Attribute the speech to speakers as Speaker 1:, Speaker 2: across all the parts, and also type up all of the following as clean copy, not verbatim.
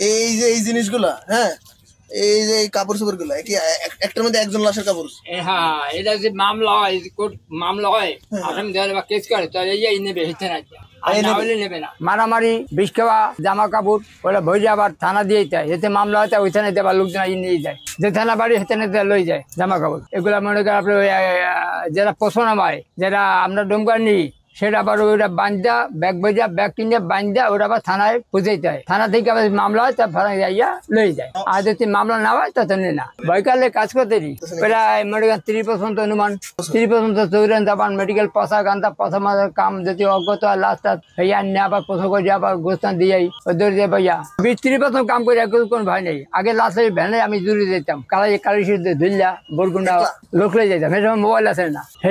Speaker 1: এই জিনিসগুলা, হ্যাঁ, এই যে এই কাপড় চোপড় গুলা কি একটার মধ্যে একজন লাশের কাপড়?
Speaker 2: হ্যাঁ, এটা যে মামলা হয়, কোর্ট মামলা হয়, আসামি ধরে বা কেস করে, তাহলে এই নেবে, হেঁটে না, আর না হলে নেবে না। মারামারি, বিষ খাওয়া, জামা কাপড় ওরা ভরে আবার থানা দিয়ে যায়, এতে মামলা হয়, ওই থানাতে আবার লোকজন নিয়ে যায়, যে থানা বাড়ি হেঁটে নিতে লই যায় জামা কাপড়। এগুলা মনে করেন আপনার যারা পছন্দ হয়, যারা আমরা ডোমকার নিই, সেটা আবার ওইটা বান্ধা ব্যাগ ভেজা ব্যাগ কিনে বান্ধা ওরা আবার থানায় পৌঁছাইতে হয়, থানা থেকে আবার মামলা হয়, তার থানায় যাইয়া লই যায়। আর যদি মামলা না হয় তখন না, বৈকালে কাজ করতে দিই প্রায় মনে করেন 30% অনুমান, 30% চৌরান যাবান মেডিকেল পচা গান্ধা পচা মাজার কাম যদি অজ্ঞত হয়, লাস্ট হইয়া নিয়ে আবার প্রথম করে আবার গোস্তান দিয়ে ওদের দিয়ে ভাইয়া 20-30% কাম করে কোনো ভয় নেই। আগে লাস্টে ভ্যানে আমি জুড়ে যেতাম, কালী ধুল্লা বরগুন্ডা লোকলে যেতাম, সে সময় মোবাইল আছে না, সে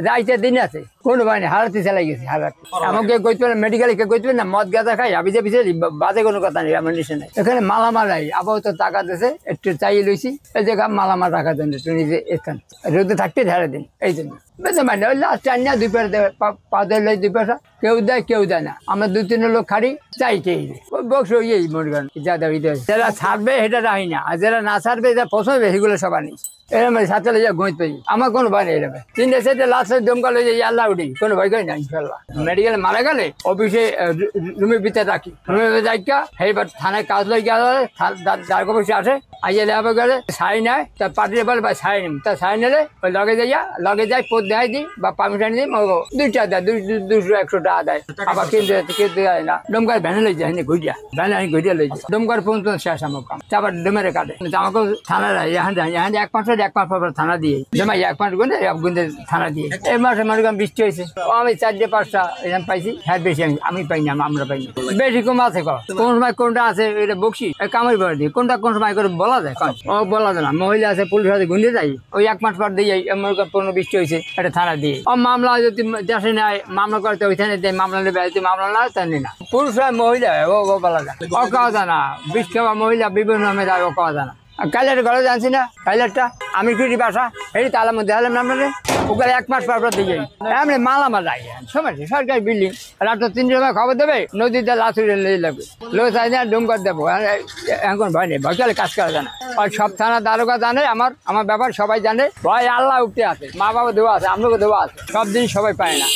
Speaker 2: রাইতে দিন আছে, কোনো ভয় নেই, হারাতে চালাই গেছে হারাতে। আমাকে কইতে মেডিকেলে কে কইতে না, মদ গাঁজা খাই আবি যে পিছিয়ে বাজে কোনো কথা নেই, আমার নিশে নাই। এখানে মালামাল নাই, আপাতত টাকা দিয়েছে, একটু চাইয়ে লইছি, এই জায়গা মালামাল রাখার জন্য নিজে এখান রোদে থাকতে ঝাড়ে দিন, এই জন্য বেশি মানে ওই লাস্ট চার না 2 পয়সা দেবে, 5 লই 2 পয়সা, কেউ দেয় না, আমরা 2-3 লোক খাড়ি চাই খেয়ে বক্স ইয়েই মনে করেন যা দেবে, যারা ছাড়বে সেটা রাহি না, আর যারা না ছাড়বে যা পছন্দ সেগুলো সবাই নেই। এরকম সাথে লইয়া গইত পাই, আমার কোনো ভয় নেই। এরকম 3টে 4টে লাস্টে দমকা লই যাই, আল্লাহ উঠি, কোনো ভয় করি না ইনশাল্লাহ। মেডিকেলে মারা গেলে অফিসে রুমের ভিতরে রাখি, রুমের ভিতরে যাইকা সেইবার থানায় কাজ লই গেলে যার অফিসে আসে, আইয়া দেওয়া গেলে সাই নেয়, তার পার্টির বলে বা সাই নিম, তার সাই নিলে ওই লগে যাই পদ দেয় দিই বা পারমিশন দিই, 2টা দেয়, 200-100 টাকা দেয়, আবার কিন্তু দেয় না। ডমকার ভ্যানে লই যায়, ঘুরিয়া ভ্যানে আমি ঘুরিয়া লই যাই, ডমকার পর্যন্ত শেষ আমার কাম, আবার ডোমেরে কাটে আমাকে থানা এখান 1 মাস থানা দিয়ে জমাই, 1 মাস গুনতে থানা দিয়ে। এই মাসে মনে করেন বৃষ্টি হয়েছে, আমি 4-5টা এরকম পাইছি, হ্যাঁ বেশি আমি পাই না, আমরা পাই না, বেশি কম আছে। কোন সময় কোনটা আছে এটা বকছি কামাই করে দিই, কোনটা কোন সময় করে বলা যায়, বলা যায় না। মহিলা আছে, পুলিশ আছে, গুনতে যাই, ওই 1 মাস পর দিয়ে মনে করেন 15 বৃষ্টি হয়েছে, এটা থানা দিয়ে। মামলা যদি দেশে নেয়, মামলা করতে ওইখানে দেয়, মামলা নেবে, মামলা না তাই না, পুরুষ হয় মহিলা ও বলা যায়, ও কাওয়া যায় না, বিষ খাওয়া মহিলা বিভিন্ন নামে যায়, ও কাওয়া যায় না। কাইলার ঘরে জানছি না, কাইলারটা আমি ফিরি বাসা এই তালার মধ্যে আলাম না, আপনাদের ওখানে 1 মাস পর দিয়ে যাই, এমনি মালামাল লাগে সময় সরকারি বিল্ডিং, রাত 3 সময় খবর দেবে, নদীতে লাচুরে লাগবে, লো চাই না ডুমকার দেবো, এখন ভয় নেই, ভয় কাজ করা জানা, আর সব থানা দারোগা জানে আমার ব্যাপার, সবাই জানে, ভয় আল্লাহ উঠতে আছে, মা বাবা দেওয়া আছে, আমরাও দেওয়া আছে, সব জিনিস সবাই পায় না।